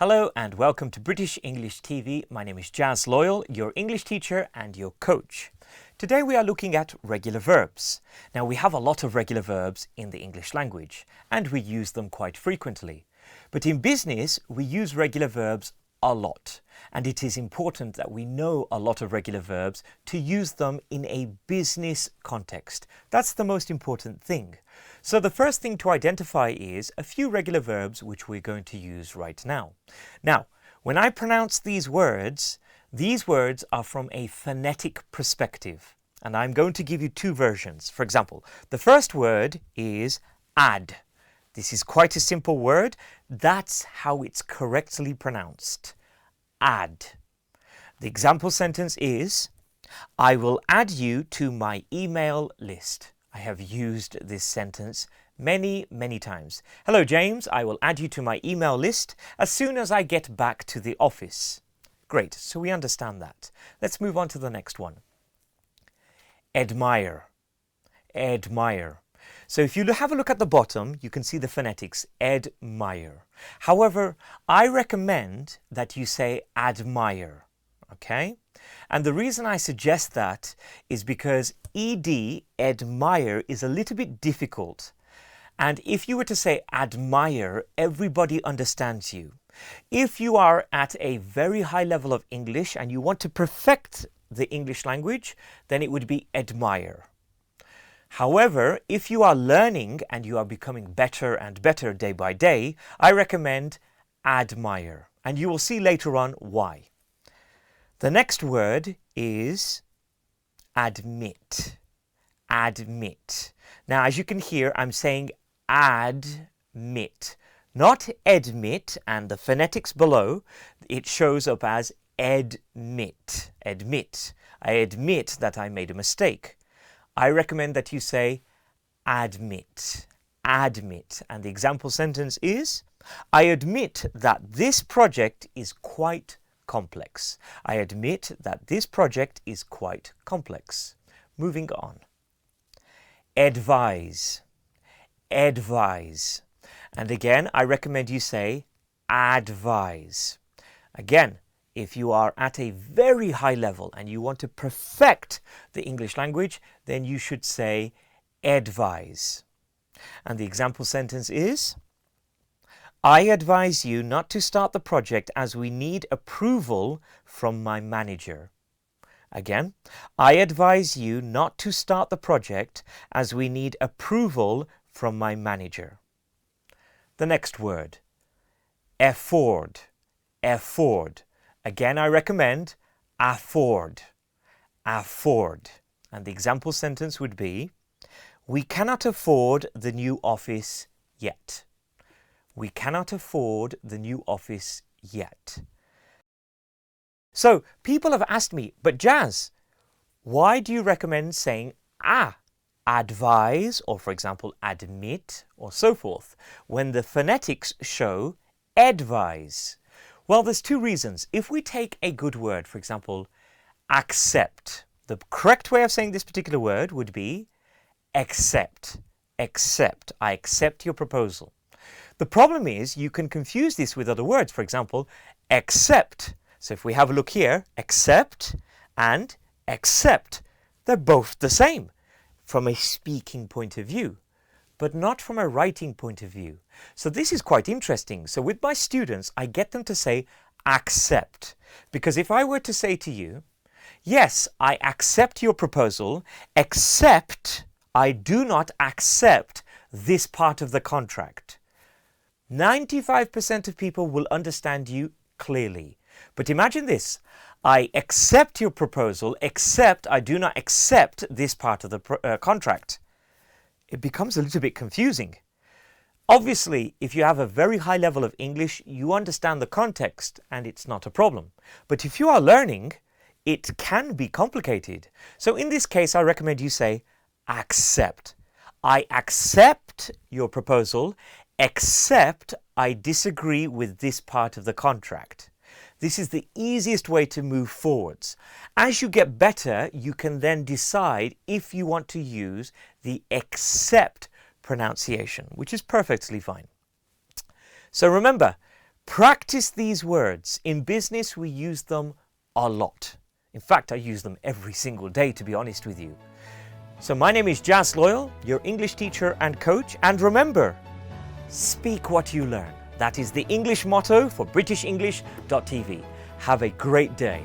Hello and welcome to British English TV. My name is Jazz Loyal, your English teacher and your coach. Today we are looking at regular verbs. Now we have a lot of regular verbs in the English language and we use them quite frequently. But in business we use regular verbs a lot, and it is important that we know a lot of regular verbs to use them in a business context. That's the most important thing. So the first thing to identify is a few regular verbs which we're going to use right now. Now, when I pronounce these words are from a phonetic perspective, and I'm going to give you two versions. For example, the first word is add. This is quite a simple word. That's how it's correctly pronounced. Add. The example sentence is, I will add you to my email list. I have used this sentence many times. Hello James, I will add you to my email list as soon as I get back to the office. Great, so we understand that. Let's move on to the next one. Admire. Admire. So if you have a look at the bottom, you can see the phonetics, admire. However, I recommend that you say admire, okay? And the reason I suggest that is because ed, admire, is a little bit difficult. And if you were to say admire, everybody understands you. If you are at a very high level of English and you want to perfect the English language, then it would be admire. However, if you are learning and you are becoming better and better day by day, I recommend admire. And you will see later on why. The next word is admit. Admit. Now, as you can hear, I'm saying admit, not admit, and the phonetics below, it shows up as admit. Admit. I admit that I made a mistake. I recommend that you say admit. Admit. And the example sentence is, I admit that this project is quite complex. I admit that this project is quite complex. Moving on. Advise. Advise. And again, I recommend you say advise. Again, if you are at a very high level and you want to perfect the English language, then you should say advise. And the example sentence is, I advise you not to start the project as we need approval from my manager. Again, I advise you not to start the project as we need approval from my manager. The next word, afford. Afford. Again, I recommend afford. Afford. And the example sentence would be, we cannot afford the new office yet. We cannot afford the new office yet. So people have asked me, but Jazz, why do you recommend saying advise, or for example, admit, or so forth, when the phonetics show advise? Well, there's two reasons. If we take a good word, for example, accept, the correct way of saying this particular word would be accept. Accept. I accept your proposal. The problem is you can confuse this with other words. For example, accept. So if we have a look here, accept and accept, they're both the same from a speaking point of view, but not from a writing point of view. So this is quite interesting. So with my students, I get them to say accept. Because if I were to say to you, yes, I accept your proposal, except I do not accept this part of the contract, 95% of people will understand you clearly. But imagine this, I accept your proposal, except I do not accept this part of the contract. It becomes a little bit confusing. Obviously, if you have a very high level of English, you understand the context and it's not a problem. But if you are learning, it can be complicated. So in this case, I recommend you say accept. I accept your proposal, except I disagree with this part of the contract. This is the easiest way to move forwards. As you get better, you can then decide if you want to use the accept pronunciation, which is perfectly fine. So remember, Practice these words. In business, we use them a lot. In fact, I use them every single day, to be honest with you. So my name is Jas Loyal, your English teacher and coach. And remember, speak what you learn. That is the English motto for BritishEnglish.tv. Have a great day.